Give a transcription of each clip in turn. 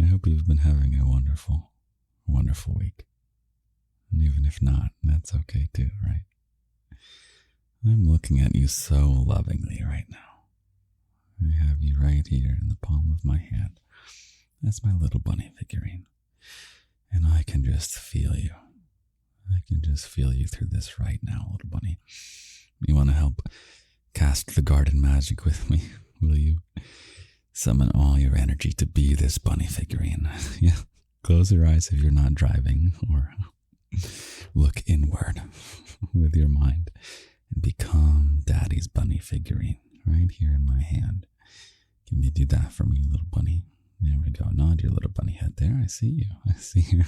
I hope you've been having a wonderful, wonderful week. And even if not, that's okay too, right? I'm looking at you so lovingly right now. I have you right here in the palm of my hand. That's my little bunny figurine. And I can just feel you. I can just feel you through this right now, little bunny. You want to help cast the garden magic with me, will you? Summon all your energy to be this bunny figurine. Yeah. Close your eyes if you're not driving, or look inward with your mind and become Daddy's bunny figurine right here in my hand. Can you do that for me, little bunny? There we go. Nod your little bunny head there. I see you. I see you.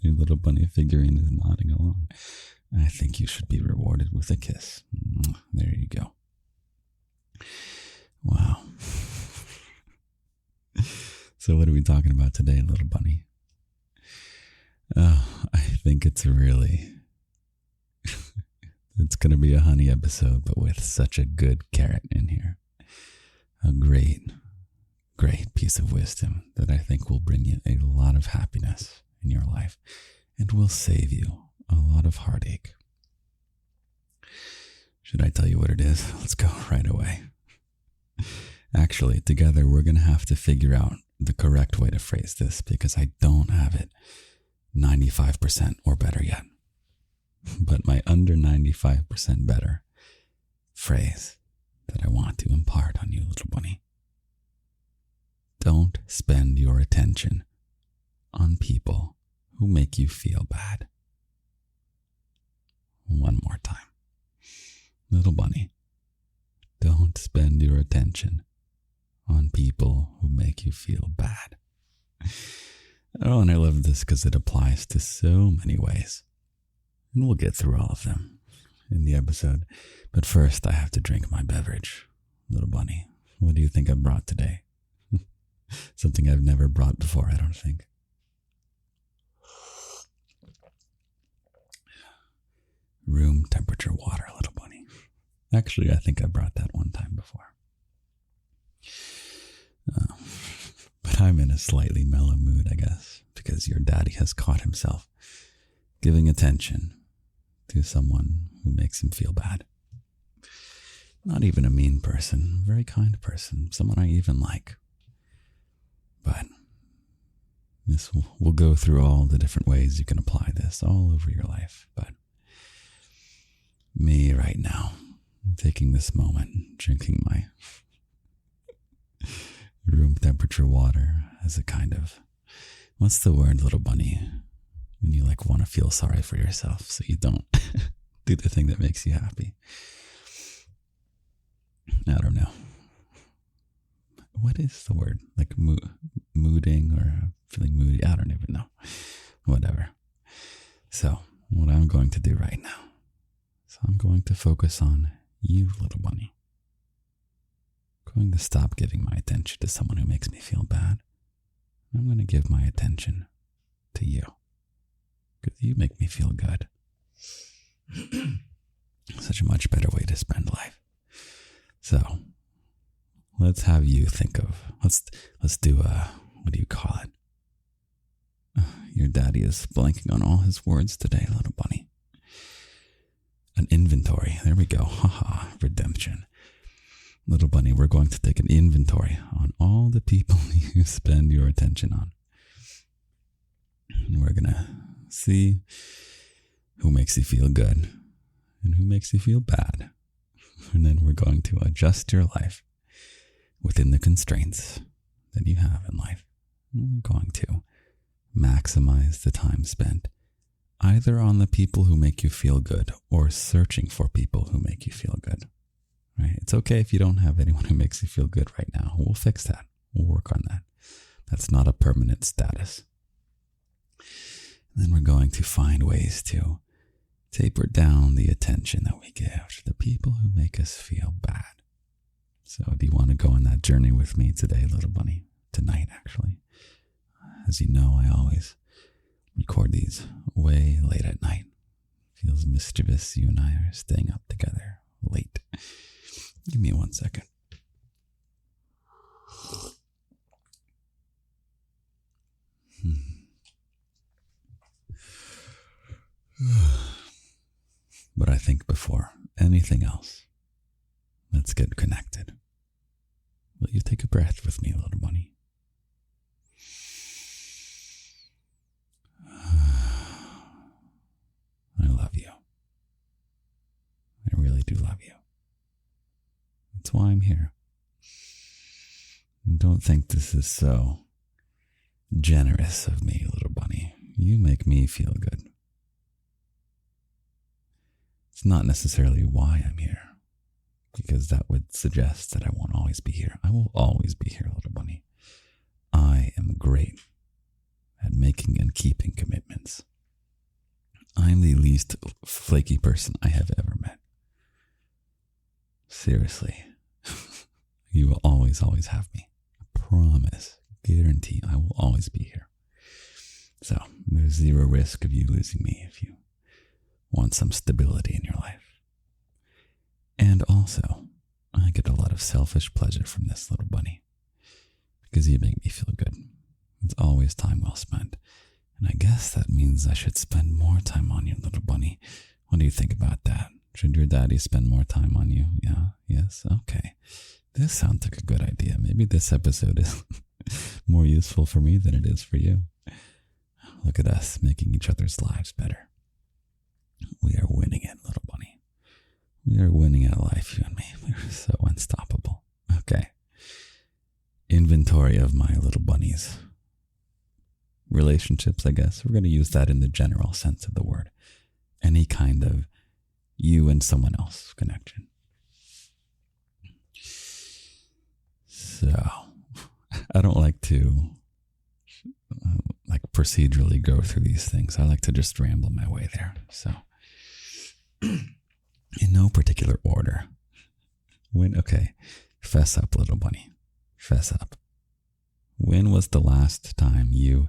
Your little bunny figurine is nodding along. I think you should be rewarded with a kiss. There you go. Wow. So what are we talking about today, little bunny? I think it's it's going to be a honey episode, but with such a good carrot in here. A great piece of wisdom that I think will bring you a lot of happiness in your life and will save you a lot of heartache. Should I tell you what it is? Let's go right away. Actually, together we're going to have to figure out the correct way to phrase this because I don't have it 95% or better yet. But my under 95% better phrase that I want to impart on you, little bunny. Don't spend your attention on people who make you feel bad. One more time. Little bunny, don't spend your attention on people who make you feel bad. Oh, and I love this because it applies to so many ways. And we'll get through all of them in the episode. But first, I have to drink my beverage. Little bunny, what do you think I brought today? Something I've never brought before, I don't think. Room temperature water, little bunny. Actually, I think I brought that one time before. But I'm in a slightly mellow mood, I guess, because your daddy has caught himself giving attention to someone who makes him feel bad. Not even a mean person, a very kind person, someone I even like. But we'll go through all the different ways you can apply this all over your life. But me right now, taking this moment, drinking my room temperature water as a kind of, what's the word, little bunny, when you want to feel sorry for yourself so you don't do the thing that makes you happy. I don't know. What is the word? Mooding or feeling moody? I don't even know. Whatever. So, what I'm going to do right now is I'm going to focus on you, little bunny. I'm going to stop giving my attention to someone who makes me feel bad. I'm going to give my attention to you. Because you make me feel good. Such a much better way to spend life. So, let's have you think of, let's do what do you call it? Your daddy is blanking on all his words today, little bunny. An inventory. There we go. Haha, redemption. Little bunny, we're going to take an inventory on all the people you spend your attention on. And we're going to see who makes you feel good and who makes you feel bad. And then we're going to adjust your life within the constraints that you have in life. And we're going to maximize the time spent either on the people who make you feel good or searching for people who make you feel good. Right? It's okay if you don't have anyone who makes you feel good right now. We'll fix that. We'll work on that. That's not a permanent status. And then we're going to find ways to taper down the attention that we give to the people who make us feel bad. So do you want to go on that journey with me today, little bunny? Tonight, actually. As you know, I always record these way late at night. Feels mischievous. You and I are staying up together late. Give me 1 second. But I think before anything else, let's get connected. Will you take a breath with me, little bunny? I love you. I really do love you. That's why I'm here. Don't think this is so generous of me, little bunny. You make me feel good. It's not necessarily why I'm here, because that would suggest that I won't always be here. I will always be here, little bunny. I am great at making and keeping commitments. I'm the least flaky person I have ever met. Seriously. You will always, always have me. I promise. Guarantee I will always be here. So there's zero risk of you losing me if you want some stability in your life. And also, I get a lot of selfish pleasure from this, little bunny, because you make me feel good. It's always time well spent. And I guess that means I should spend more time on you, little bunny. What do you think about that? Should your daddy spend more time on you? Yeah? Yes? Okay. This sounds like a good idea. Maybe this episode is more useful for me than it is for you. Look at us making each other's lives better. We are winning it, little bunny. We are winning at life, you and me. We are so unstoppable. Okay. Inventory of my little bunnies. Relationships, I guess. We're going to use that in the general sense of the word. Any kind of you and someone else connection. So, I don't like to procedurally go through these things. I like to just ramble my way there. So, in no particular order. Fess up, little bunny. Fess up. When was the last time you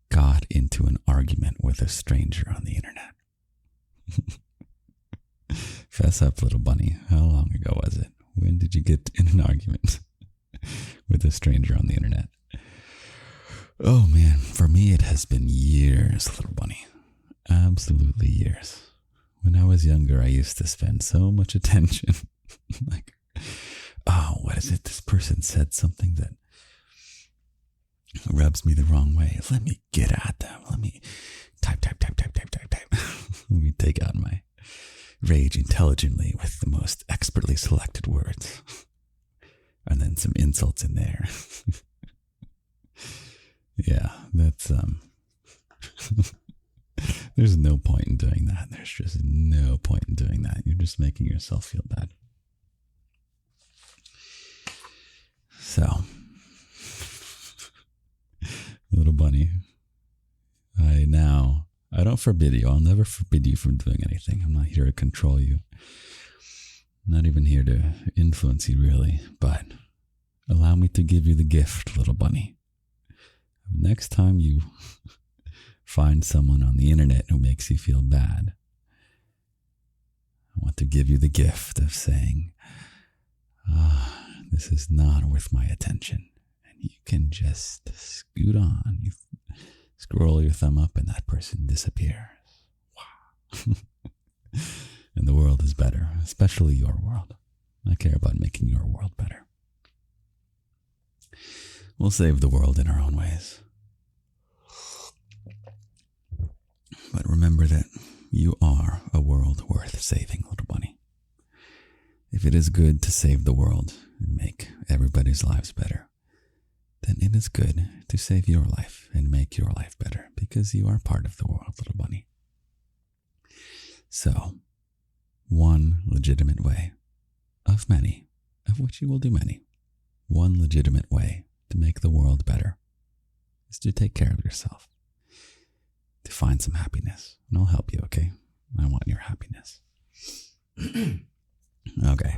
got into an argument with a stranger on the internet? Fess up, little bunny. How long ago was it? When did you get in an argument with a stranger on the internet? Oh man, for me it has been years, little bunny. Absolutely years. When I was younger, I used to spend so much attention. Like, oh, what is it? This person said something that rubs me the wrong way. Let me get at them. Let me type. Let me take out my rage intelligently with the most expertly selected words. And then some insults in there. Yeah, that's, there's no point in doing that. There's just no point in doing that. You're just making yourself feel bad. So, little bunny, I don't forbid you. I'll never forbid you from doing anything. I'm not here to control you. I'm not even here to influence you, really. But allow me to give you the gift, little bunny. Next time you find someone on the internet who makes you feel bad, I want to give you the gift of saying, this is not worth my attention. And you can just scoot on. You scroll your thumb up and that person disappears. Wow. And the world is better, especially your world. I care about making your world better. We'll save the world in our own ways. But remember that you are a world worth saving, little bunny. If it is good to save the world and make everybody's lives better, then it is good to save your life and make your life better, because you are part of the world, little bunny. So, one legitimate way, of many, of which you will do many, one legitimate way to make the world better is to take care of yourself, to find some happiness. And I'll help you, okay? I want your happiness. Okay.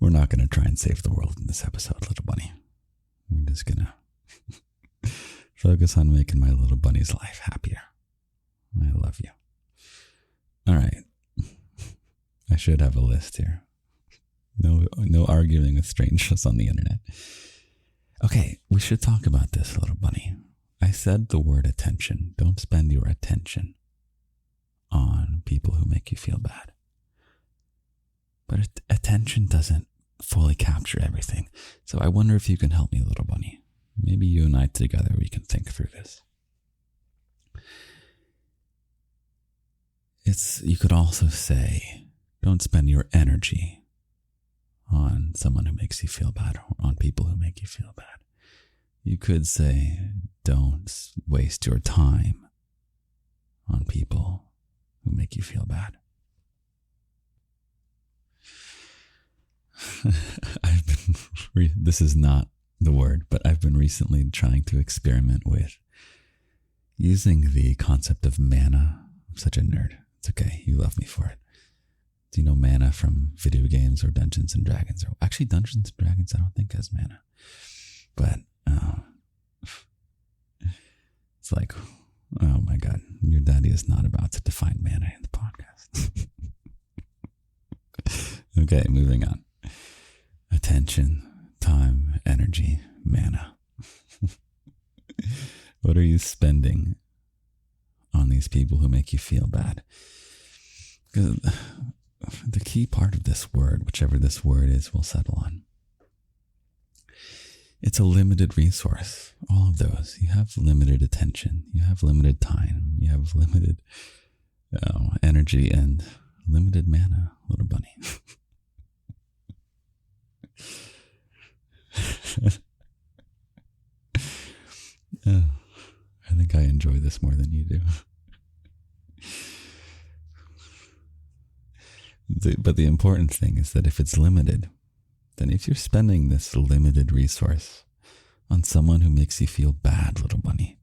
We're not going to try and save the world in this episode, little bunny. We're just going to focus on making my little bunny's life happier. I love you. All right. I should have a list here. No arguing with strangers on the internet. Okay, we should talk about this, little bunny. I said the word attention. Don't spend your attention on people who make you feel bad. But attention doesn't fully capture everything. So I wonder if you can help me, little bunny. Maybe you and I together, we can think through this. You could also say, don't spend your energy on someone who makes you feel bad or on people who make you feel bad. You could say, don't waste your time on people who make you feel bad. This is not the word, but I've been recently trying to experiment with using the concept of mana. I'm such a nerd. It's okay. You love me for it. Do you know mana from video games or Dungeons and Dragons? Or actually, Dungeons and Dragons, I don't think has mana. But it's like, oh my God, your daddy is not about to define mana in the podcast. Okay, moving on. Attention, time, energy, mana. What are you spending on these people who make you feel bad? The key part of this word, whichever this word is, we'll settle on. It's a limited resource. All of those. You have limited attention. You have limited time. You have limited energy and limited mana, little bunny. I think I enjoy this more than you do. But the important thing is that if it's limited, then if you're spending this limited resource on someone who makes you feel bad, little bunny,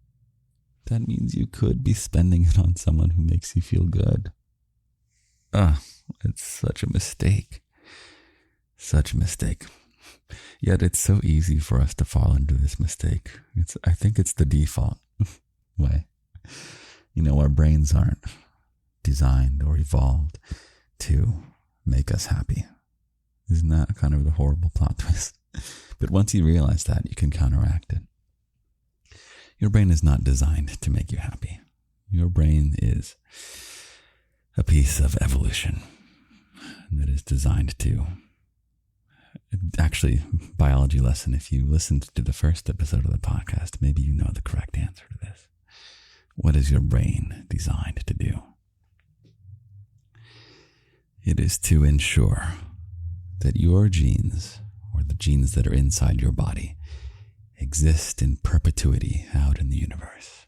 that means you could be spending it on someone who makes you feel good. It's such a mistake. Such a mistake. Yet it's so easy for us to fall into this mistake. I think it's the default way. Our brains aren't designed or evolved to make us happy. Isn't that kind of the horrible plot twist? But once you realize that, you can counteract it. Your brain is not designed to make you happy. Your brain is a piece of evolution that is designed to... Actually, biology lesson, if you listened to the first episode of the podcast, maybe you know the correct answer to this. What is your brain designed to do? It is to ensure that your genes, or the genes that are inside your body, exist in perpetuity out in the universe.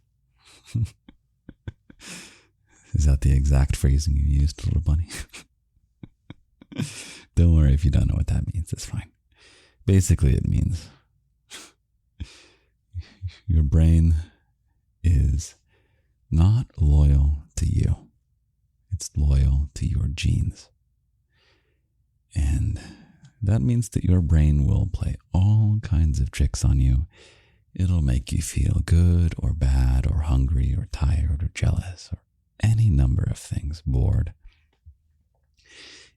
Is that the exact phrasing you used, little bunny? Don't worry if you don't know what that means. It's fine. Basically, it means your brain is not loyal to you. It's loyal to your genes. And that means that your brain will play all kinds of tricks on you. It'll make you feel good or bad or hungry or tired or jealous or any number of things, bored.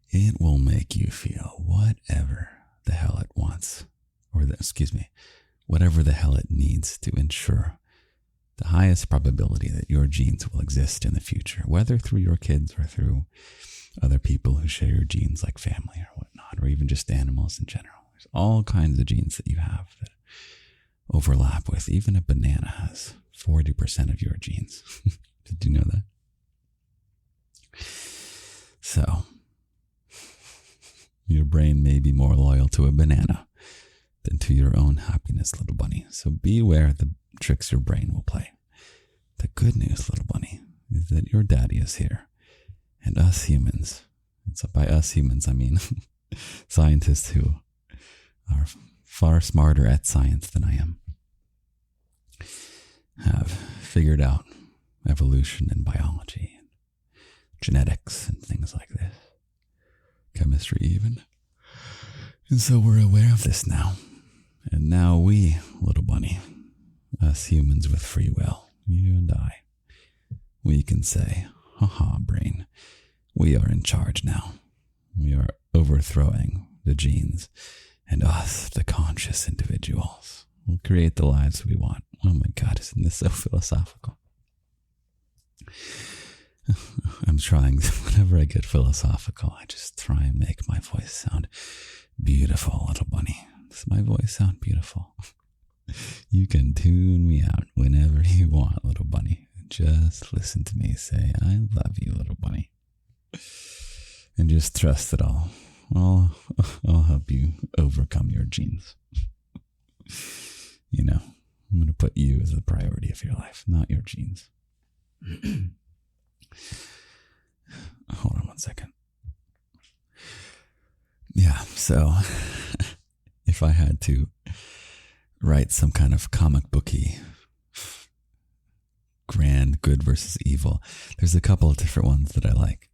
It will make you feel whatever the hell it wants, whatever the hell it needs to ensure the highest probability that your genes will exist in the future, whether through your kids or through other people who share your genes like family or whatnot, or even just animals in general. There's all kinds of genes that you have that overlap with. Even a banana has 40% of your genes. Did you know that? So, your brain may be more loyal to a banana than to your own happiness, little bunny. So be aware of the tricks your brain will play. The good news, little bunny, is that your daddy is here. And us humans, and so by us humans, I mean scientists who are far smarter at science than I am, have figured out evolution and biology, and genetics and things like this. Chemistry even. And so we're aware of this now. And now we, little bunny, us humans with free will, you and I, we can say, haha, brain, we are in charge now. We are overthrowing the genes, and us, the conscious individuals, will create the lives we want. Oh my God, isn't this so philosophical? I'm trying, whenever I get philosophical, I just try and make my voice sound beautiful, little bunny. Does my voice sound beautiful? You can tune me out whenever you want, little bunny. Just listen to me say, I love you, little bunny. And just trust that I'll help you overcome your genes. You know, I'm going to put you as the priority of your life, not your genes. Hold on one second. Yeah, so if I had to write some kind of comic booky grand good versus evil, there's a couple of different ones that I like.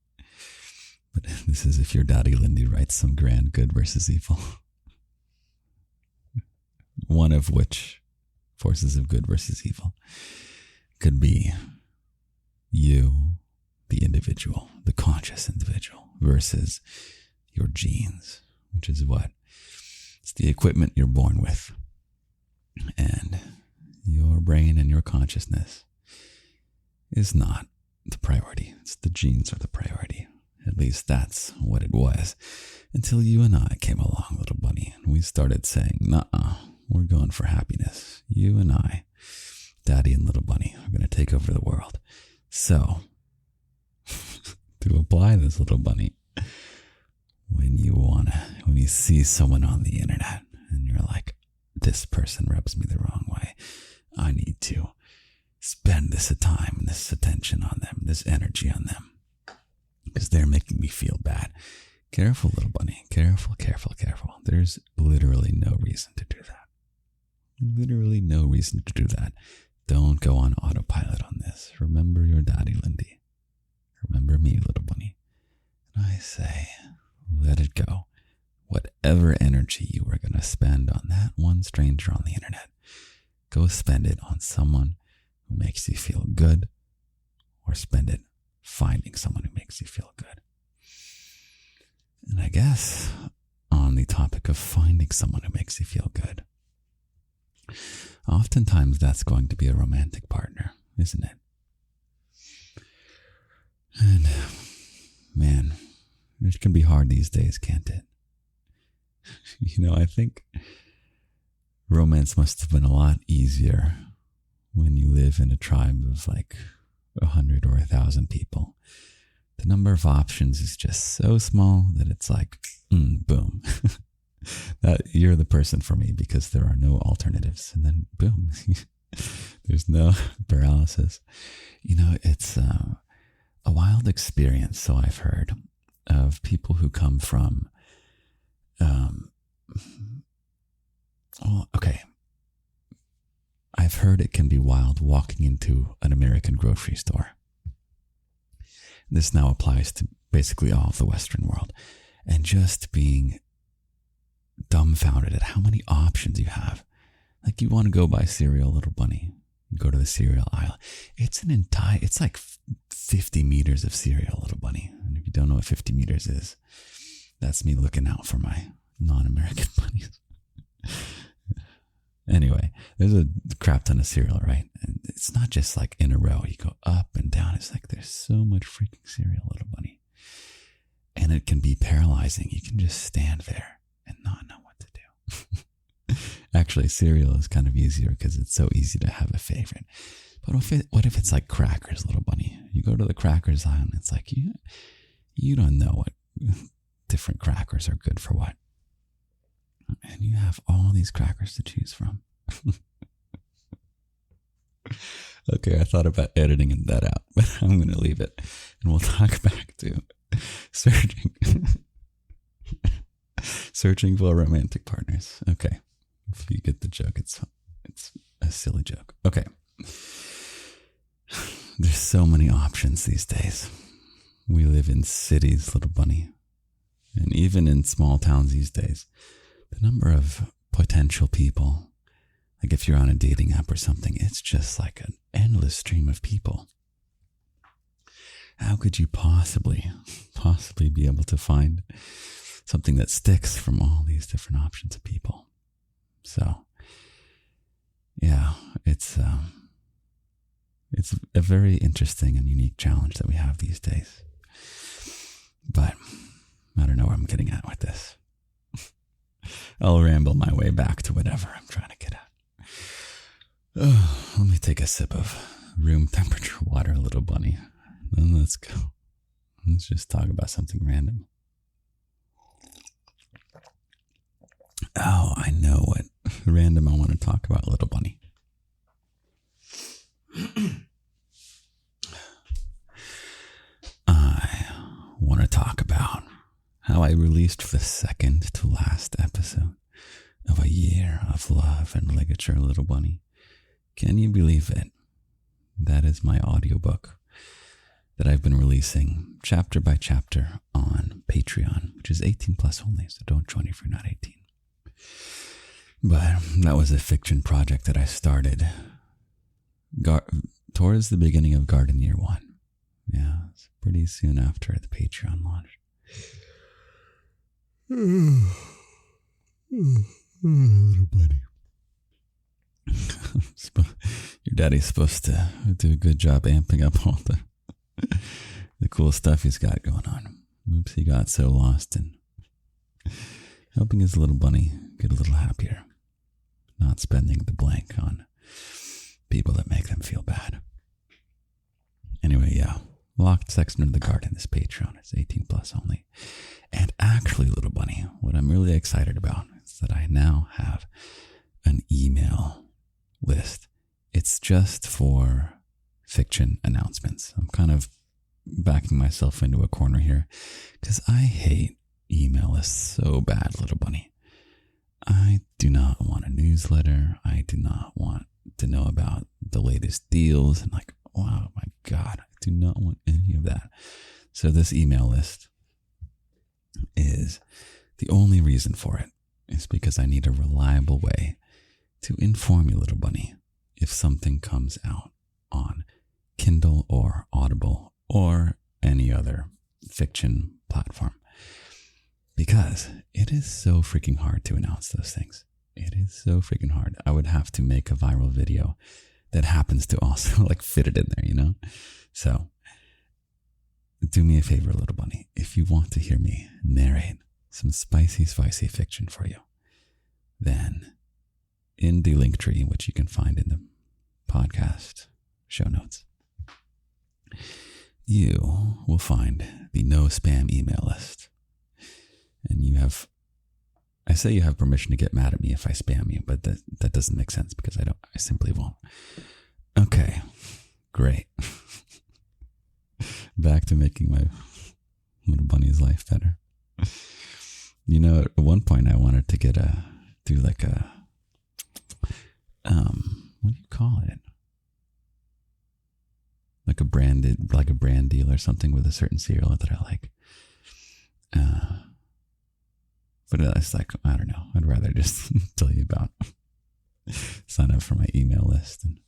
But this is if your daddy Lindy writes some grand good versus evil. One of which forces of good versus evil could be you, the individual, the conscious individual, versus your genes, which is what? It's the equipment you're born with. And your brain and your consciousness is not the priority. It's the genes are the priority. At least that's what it was. Until you and I came along, little bunny, and we started saying, nuh-uh, we're going for happiness. You and I, daddy and little bunny, are going to take over the world. So, to apply this, little bunny, when you see someone on the internet and you're like, this person rubs me the wrong way, I need to spend this time and this attention on them, this energy on them, because they're making me feel bad. Careful, little bunny. Careful, careful, careful. There's literally no reason to do that. Literally no reason to do that. Don't go on autopilot on this. Remember your daddy, Lindy. Remember me, little bunny. And I say, let it go. Whatever energy you were going to spend on that one stranger on the internet, go spend it on someone who makes you feel good, or spend it finding someone who makes you feel good. And I guess on the topic of finding someone who makes you feel good, oftentimes that's going to be a romantic partner, isn't it? And man, it can be hard these days, can't it? You know, I think romance must have been a lot easier when you live in a tribe of like 100 or 1,000 people. The number of options is just so small that it's like, boom. That you're the person for me because there are no alternatives. And then boom, there's no paralysis. You know, it's a wild experience, so I've heard, of people who come from, I've heard it can be wild walking into an American grocery store. This now applies to basically all of the Western world. And just being dumbfounded at how many options you have. Like, you want to go buy cereal, little bunny. You go to the cereal aisle. It's like 50 meters of cereal, little bunny. And if you don't know what 50 meters is, that's me looking out for my non-American bunnies. Anyway, there's a crap ton of cereal, right? And it's not just like in a row. You go up and down. It's like there's so much freaking cereal, little bunny. And it can be paralyzing. You can just stand there and not know what to do. Actually, cereal is kind of easier because it's so easy to have a favorite. But what if it's like crackers, little bunny? You go to the crackers aisle and it's like, you don't know what different crackers are good for what. And you have all these crackers to choose from. Okay, I thought about editing that out, but I'm going to leave it. And we'll talk back to searching for romantic partners. Okay, if you get the joke, it's a silly joke. Okay. There's so many options these days. We live in cities, little bunny. And even in small towns these days, the number of potential people, like if you're on a dating app or something, it's just like an endless stream of people. How could you possibly be able to find something that sticks from all these different options of people? So, yeah, it's it's a very interesting and unique challenge that we have these days. But I don't know where I'm getting at with this. I'll ramble my way back to whatever I'm trying to get at. Oh, let me take a sip of room temperature water, little bunny. Then let's go. Let's just talk about something random. Oh, I know what random I want to talk about, little bunny. I want to talk about how I released the second to last episode of A Year of Love and Ligature, little bunny. Can you believe it? That is my audiobook that I've been releasing chapter by chapter on Patreon, which is 18 plus only, so don't join if you're not 18. But that was a fiction project that I started towards the beginning of Garden Year 1. Yeah, it's pretty soon after the Patreon launched. Little buddy. Your daddy's supposed to do a good job amping up all the cool stuff he's got going on. Oops, he got so lost in helping his little bunny get a little happier, not spending the blank on people that make them feel bad. Anyway, yeah, Locked Section of the Garden is Patreon. It's 18 plus only. And actually, little bunny, what I'm really excited about is that I now have an email list. It's just for fiction announcements. I'm kind of backing myself into a corner here because I hate email lists so bad, little bunny. I do not want a newsletter. I do not want to know about the latest deals and like, wow, my God, I do not want any of that. So this email list is the only reason for it is because I need a reliable way to inform you, little bunny, if something comes out on Kindle or Audible or any other fiction platform. Because it is so freaking hard to announce those things. It is so freaking hard. I would have to make a viral video that happens to also like fit it in there, you know? So do me a favor, little bunny. If you want to hear me narrate some spicy fiction for you, then in the link tree, which you can find in the podcast show notes, you will find the no spam email list. And I say you have permission to get mad at me if I spam you, but that doesn't make sense because I simply won't. Okay, great. Back to making my little bunny's life better. You know, at one point I wanted to do like a, what do you call it? Like a brand deal or something with a certain cereal that I like. But it's like, I don't know. I'd rather just tell you about, sign up for my email list and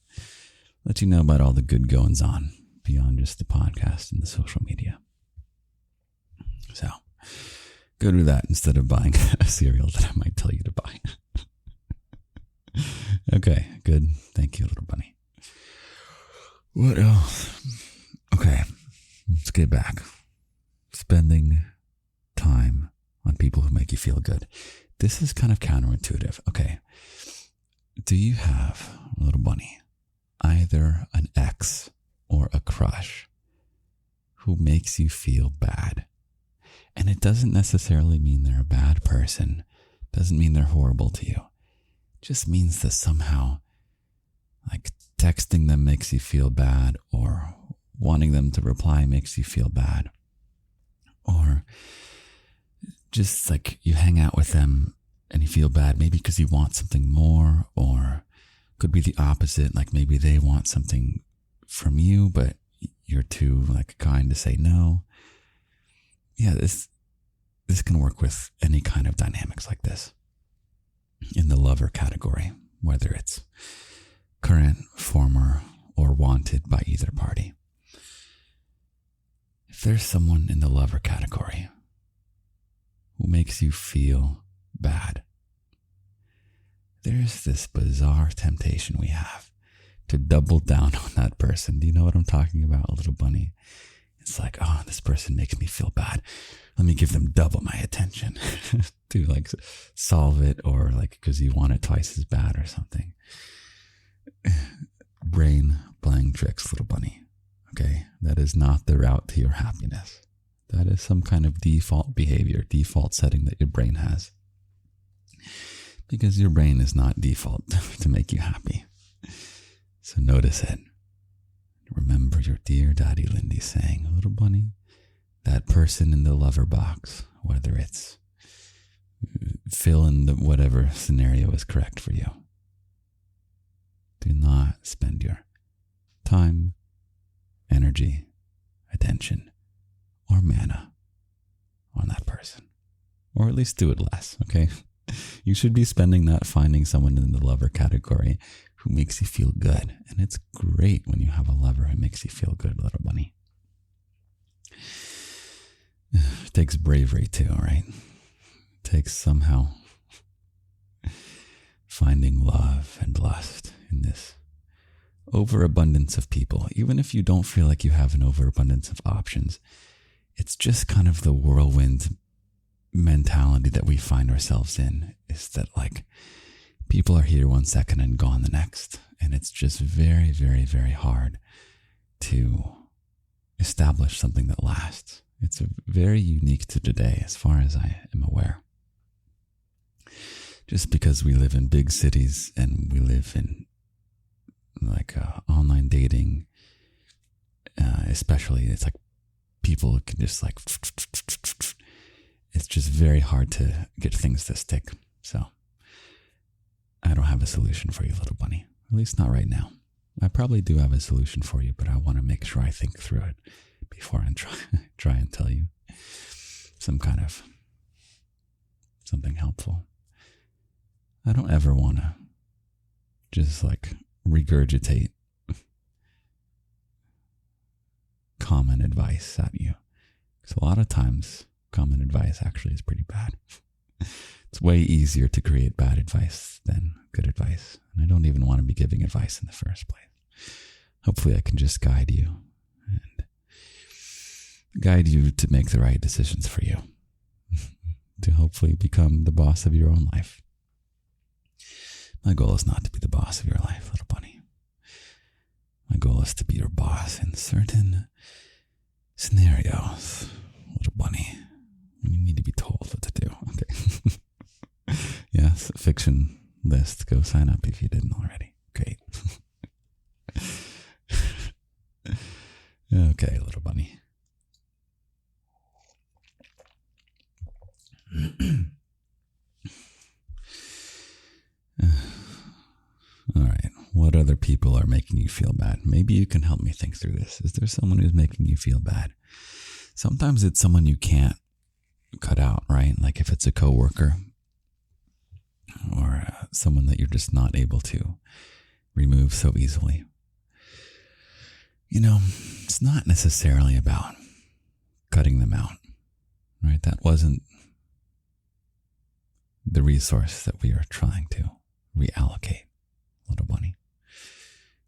let you know about all the good goings on beyond just the podcast and the social media. So go do that instead of buying a cereal that I might tell you to buy. Okay, good. Thank you, little bunny. What else? Okay, let's get back. Spending time on people who make you feel good. This is kind of counterintuitive. Okay. Do you have, little bunny, either an ex or a crush who makes you feel bad? And it doesn't necessarily mean they're a bad person. Doesn't mean they're horrible to you. It just means that somehow, like, texting them makes you feel bad, or wanting them to reply makes you feel bad, or just like you hang out with them and you feel bad, maybe because you want something more, or could be the opposite. Like maybe they want something from you, but you're too like kind to say no. Yeah, this can work with any kind of dynamics like this in the lover category, whether it's current, former, or wanted by either party. If there's someone in the lover category who makes you feel bad, there's this bizarre temptation we have to double down on that person. Do you know what I'm talking about, little bunny? It's like, oh, this person makes me feel bad. Let me give them double my attention to like solve it, or like because you want it twice as bad or something. Brain playing tricks, little bunny. Okay, that is not the route to your happiness. That is some kind of default behavior, default setting that your brain has. Because your brain is not default to make you happy. So notice it. Remember your dear daddy Lindy saying, little bunny, that person in the lover box, whether it's fill in the whatever scenario is correct for you. Do not spend your time, energy, attention, or mana on that person. Or at least do it less, okay? You should be spending that finding someone in the lover category who makes you feel good. And it's great when you have a lover who makes you feel good, little bunny. It takes bravery too, right? It takes somehow finding love and lust in this overabundance of people. Even if you don't feel like you have an overabundance of options, it's just kind of the whirlwind mentality that we find ourselves in, is that like people are here 1 second and gone the next. And it's just very, very, very hard to establish something that lasts. It's very unique to today as far as I am aware. Just because we live in big cities and we live in like online dating, especially, it's like people can just like, it's just very hard to get things to stick. So I don't have a solution for you, little bunny. At least not right now. I probably do have a solution for you, but I want to make sure I think through it before I try and tell you some kind of something helpful. I don't ever want to just like regurgitate common advice at you. Because a lot of times common advice actually is pretty bad. It's way easier to create bad advice than good advice. And I don't even want to be giving advice in the first place. Hopefully I can just guide you and guide you to make the right decisions for you. To hopefully become the boss of your own life. My goal is not to be the boss of your life, little bunny. My goal is to be your boss in certain scenarios, little bunny. You need to be told what to do. Okay. Yes, fiction list. Go sign up if you didn't already. Great. Okay, little bunny. All right. What other people are making you feel bad? Maybe you can help me think through this. Is there someone who's making you feel bad? Sometimes it's someone you can't cut out, right? Like if it's a coworker or someone that you're just not able to remove so easily. You know, it's not necessarily about cutting them out, right? That wasn't the resource that we are trying to reallocate, little bunny.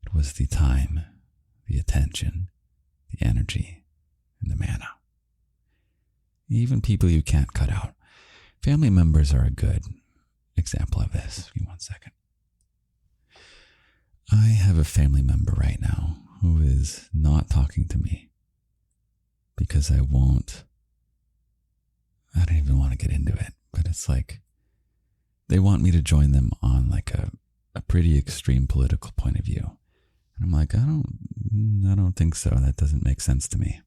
It was the time, the attention, the energy, and the mana. Even people you can't cut out. Family members are a good example of this. Give me 1 second. I have a family member right now who is not talking to me because I don't even want to get into it, but it's like they want me to join them on like a pretty extreme political point of view. And I'm like, I don't think so. That doesn't make sense to me.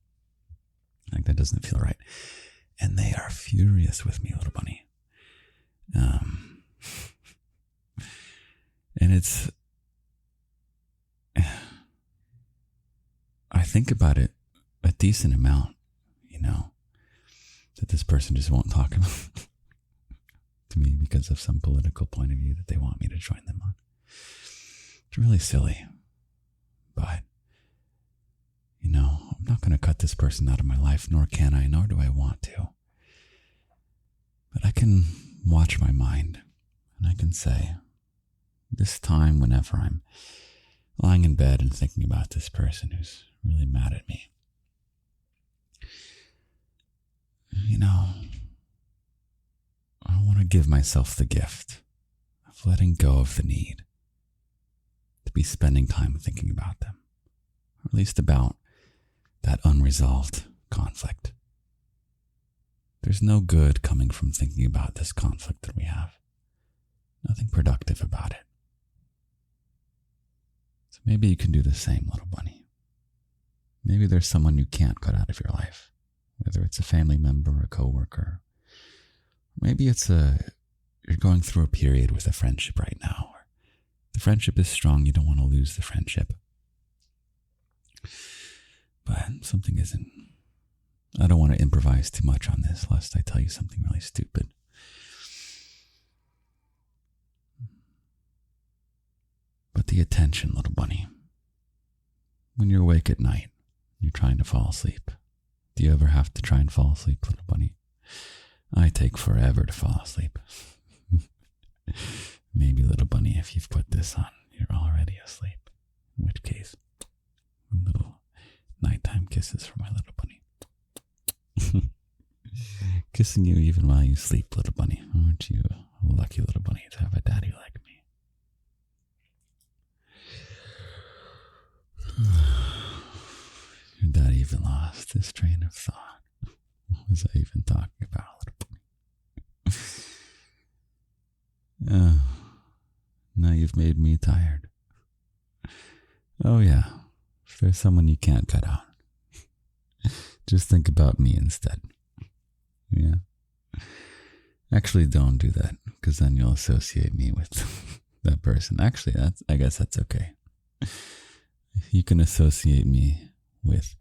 Like that doesn't feel right. And they are furious with me, little bunny. And it's, I think about it a decent amount, you know, that this person just won't talk about to me because of some political point of view that they want me to join them on. It's really silly, but you know, I'm not going to cut this person out of my life, nor can I, nor do I want to. But I can watch my mind and I can say, this time whenever I'm lying in bed and thinking about this person who's really mad at me. I want to give myself the gift of letting go of the need to be spending time thinking about them, or at least about that unresolved conflict. There's no good coming from thinking about this conflict that we have. Nothing productive about it. So maybe you can do the same, little bunny. Maybe there's someone you can't cut out of your life, whether it's a family member or a coworker. Maybe you're going through a period with a friendship right now, or the friendship is strong, you don't want to lose the friendship. But something isn't. I don't want to improvise too much on this, lest I tell you something really stupid. But the attention, little bunny. When you're awake at night, you're trying to fall asleep. Do you ever have to try and fall asleep, little bunny? I take forever to fall asleep. Maybe, little bunny, if you've put this on, you're already asleep. In which case, little nighttime kisses for my little bunny. Kissing you even while you sleep, little bunny. Aren't you a lucky little bunny to have a daddy like me? Your daddy even lost his train of thought. What was I even talking about, little bunny? Now you've made me tired. Oh yeah, if there's someone you can't cut out, just think about me instead. Yeah. Actually, don't do that, because then you'll associate me with that person. Actually, I guess that's okay. You can associate me with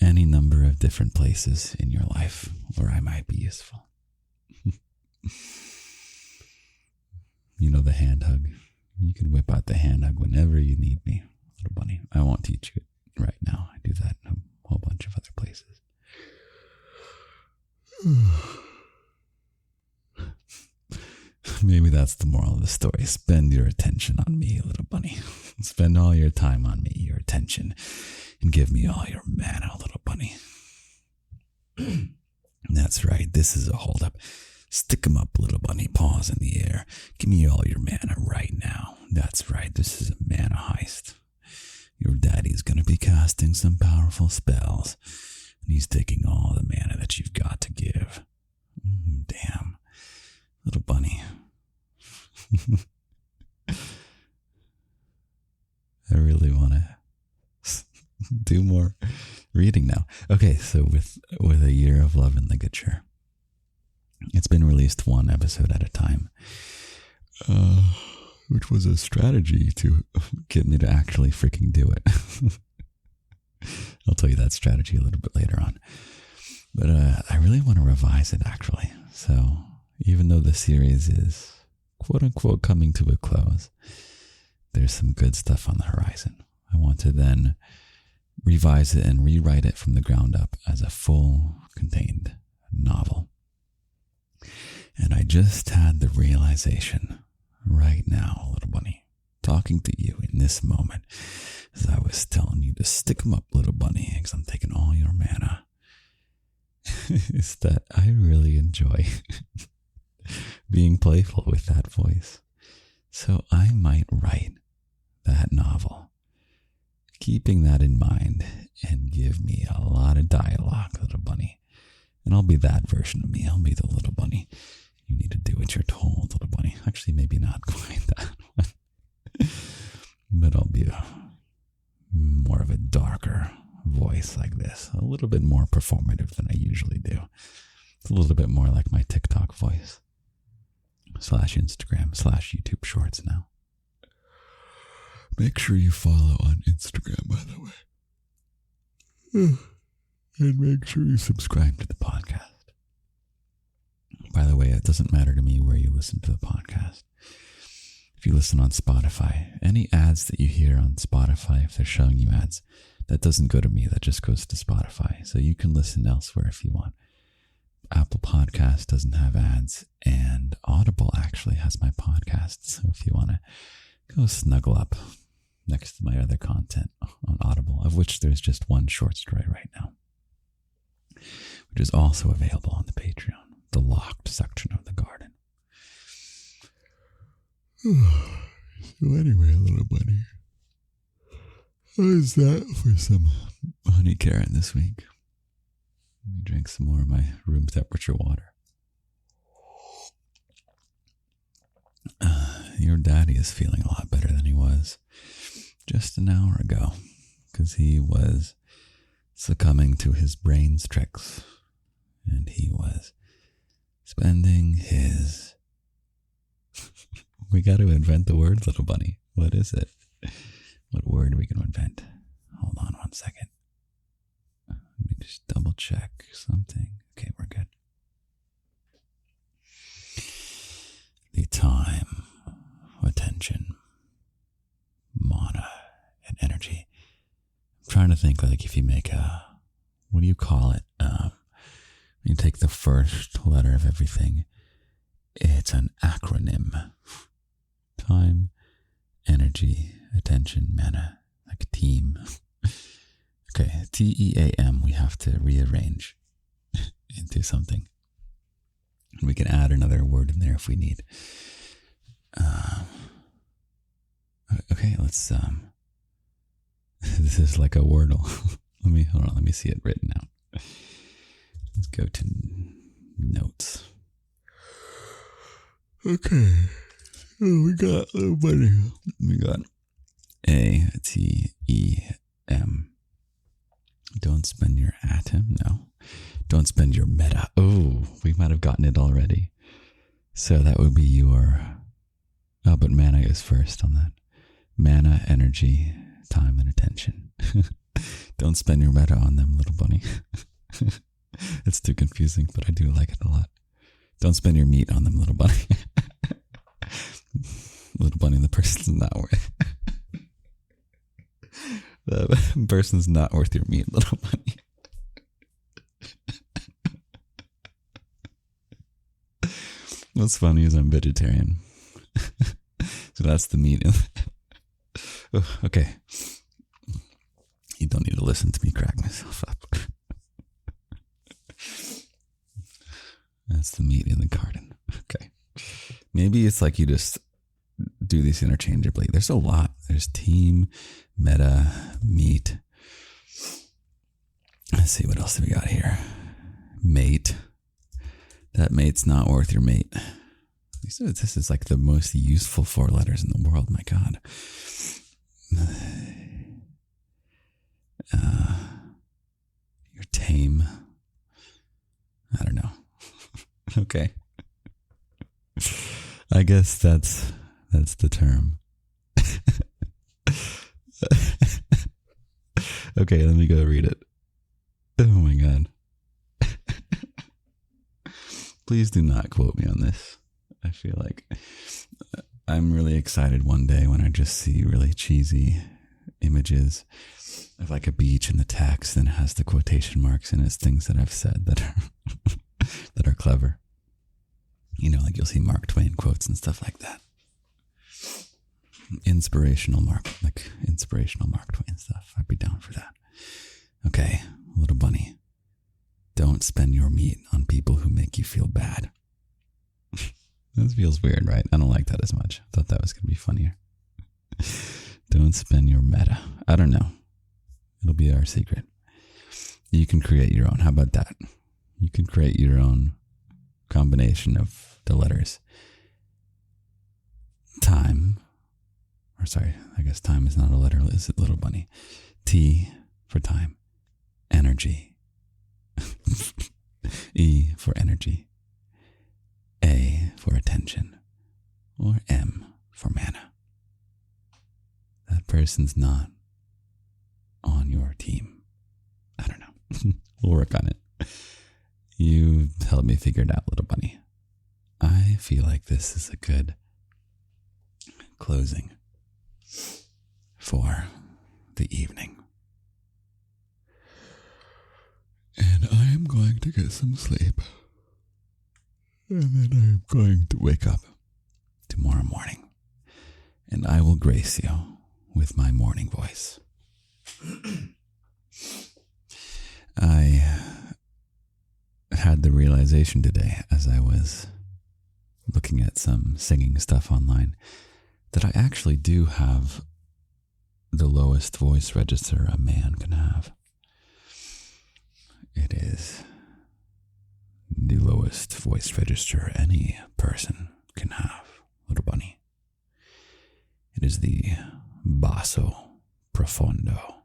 any number of different places in your life where I might be useful. The hand hug. You can whip out the hand hug whenever you need me, little bunny. I won't teach you it right now. I do that in a whole bunch of other places. Maybe that's the moral of the story. Spend your attention on me, little bunny. Spend all your time on me, your attention, and give me all your mana, little bunny. That's right, this is a holdup. Stick 'em up, little bunny, paws in the air. Give me all your mana right now. That's right, this is a mana heist. Your daddy's gonna be casting some powerful spells, and he's taking all the mana that you've got to give. Damn. Little bunny. I really want to do more reading now. Okay, so with A Year of Love and Ligature, it's been released one episode at a time, which was a strategy to get me to actually freaking do it. I'll tell you that strategy a little bit later on. But I really want to revise it, actually. So even though the series is quote-unquote coming to a close, there's some good stuff on the horizon. I want to then revise it and rewrite it from the ground up as a full contained novel. And I just had the realization right now, little bunny, talking to you in this moment, as I was telling you to stick 'em up, little bunny, because I'm taking all your mana, is that I really enjoy being playful with that voice. So I might write that novel, keeping that in mind, and give me a lot of dialogue, little bunny. And I'll be that version of me. I'll be the little bunny. You need to do what you're told, little bunny. Actually, maybe not quite that one. But I'll be more of a darker voice like this. A little bit more performative than I usually do. It's a little bit more like my TikTok voice. / Instagram / YouTube Shorts now. Make sure you follow on Instagram, by the way. And make sure you subscribe to the podcast. By the way, it doesn't matter to me where you listen to the podcast. If you listen on Spotify, any ads that you hear on Spotify, if they're showing you ads, that doesn't go to me, that just goes to Spotify. So you can listen elsewhere if you want. Apple Podcast doesn't have ads, and Audible actually has my podcast. So if you want to go snuggle up next to my other content on Audible, of which there's just one short story right now, which is also available on the Patreon, the locked section of the garden. So anyway, little buddy, how's that for some honey carrot this week? Let me drink some more of my room temperature water. Your daddy is feeling a lot better than he was just an hour ago, because he was succumbing to his brain's tricks, and he was spending his... We got to invent the word, little bunny. What is it? What word are we going to invent? Hold on one second. Let me just double check something. Okay, we're good. The time, attention, mana, and energy. I'm trying to think, like, if you make a, what do you call it? You take the first letter of everything. It's an acronym. Time, energy, attention, mana, like a team. Okay, TEAM we have to rearrange into something. We can add another word in there if we need. Okay, let's, this is like a Wordle. Hold on, let me see it written out. Let's go to notes. Okay. Oh, we got little buddy. We got ATEM. Don't spend your atom. No. Don't spend your meta. Oh, we might have gotten it already. So that would be your... Oh, but mana is first on that. Mana, energy, time, and attention. Don't spend your meta on them, little bunny. It's too confusing, but I do like it a lot. Don't spend your meat on them, little bunny. Little bunny, the person's not worth... The person's not worth your meat, little bunny. What's funny is I'm vegetarian. So that's the meat. Oh, okay. You don't need to listen to me crack myself up. That's the meat in the garden. Okay. Maybe it's like you just do these interchangeably. There's a lot. There's team, meta, meat. Let's see, what else do we got here? Mate. That mate's not worth your mate. This is like the most useful 4 letters in the world. My God. You're tame. I don't know. Okay. I guess that's the term. Okay, let me go read it. Oh my God. Please do not quote me on this. I feel like I'm really excited one day when I just see really cheesy images of like a beach and the text, and it has the quotation marks, and it's things that I've said that are that are clever. You know, like you'll see Mark Twain quotes and stuff like that. Inspirational Mark Twain stuff. I'd be down for that. Okay, little bunny. Don't spend your meat on people who make you feel bad. This feels weird, right? I don't like that as much. I thought that was going to be funnier. Don't spend your meta. I don't know. It'll be our secret. You can create your own. How about that? You can create your own combination of the letters. Time. Or sorry, I guess time is not a letter, is it, little bunny? T for time. Energy. E for energy. A for attention. Or M for mana. That person's not on your team. I don't know. We'll work on it. You help me figure it out, little bunny. I feel like this is a good closing for the evening. And I am going to get some sleep. And then I'm going to wake up tomorrow morning. And I will grace you with my morning voice. I had the realization today as I was looking at some singing stuff online that I actually do have the lowest voice register a man can have. It is the lowest voice register any person can have, little bunny. It is the basso profondo,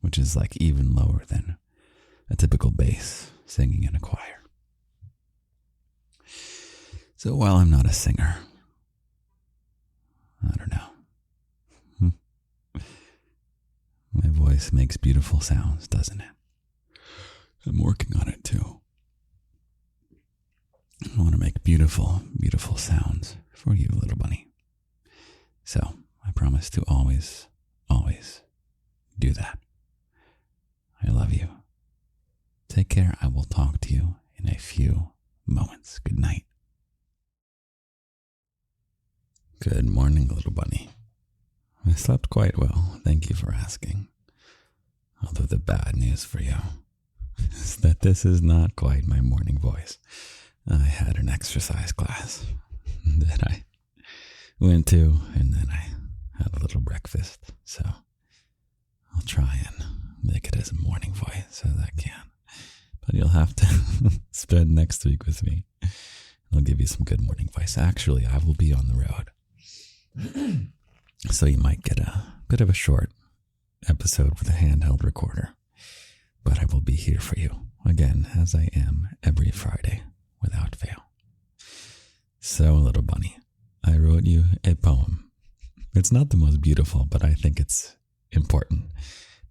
which is like even lower than a typical bass singing in a choir. So while I'm not a singer, I don't know. My voice makes beautiful sounds, doesn't it? I'm working on it too. I want to make beautiful, beautiful sounds for you, little bunny. So I promise to always, always do that. I love you. Take care. I will talk to you in a few moments. Good night. Good morning, little bunny. I slept quite well. Thank you for asking. Although the bad news for you is that this is not quite my morning voice. I had an exercise class that I went to, and then I had a little breakfast. So I'll try and make it as a morning voice as I can. But you'll have to spend next week with me. I'll give you some good morning voice. Actually, I will be on the road. So you might get a bit of a short episode with a handheld recorder. But I will be here for you, again, as I am every Friday, without fail. So, little bunny, I wrote you a poem. It's not the most beautiful, but I think it's important.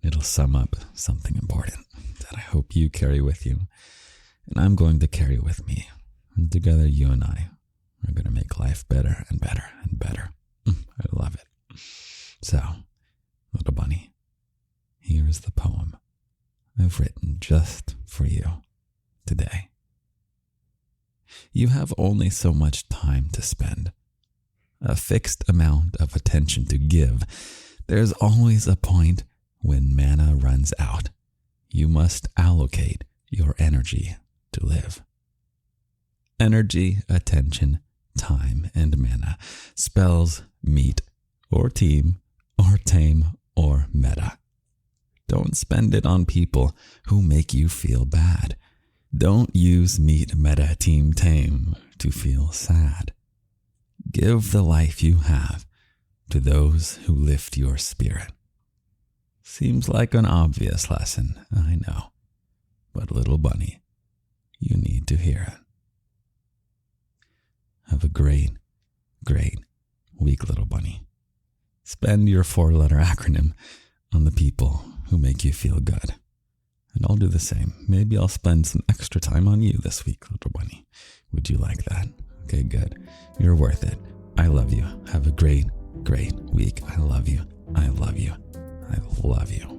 It'll sum up something important that I hope you carry with you, and I'm going to carry with me. And together, you and I are going to make life better and better and better. I love it. So, little bunny, here is the poem I've written just for you today. You have only so much time to spend, a fixed amount of attention to give. There's always a point when mana runs out. You must allocate your energy to live. Energy, attention, time, and mana spells meet or team or tame or meta. Don't spend it on people who make you feel bad. Don't use meet, meta, team, tame to feel sad. Give the life you have to those who lift your spirit. Seems like an obvious lesson, I know. But little bunny, you need to hear it. Have a great, great week, little bunny. Spend your 4-letter acronym on the people who make you feel good. And I'll do the same. Maybe I'll spend some extra time on you this week, little bunny. Would you like that? Okay, good. You're worth it. I love you. Have a great, great week. I love you. I love you. I love you.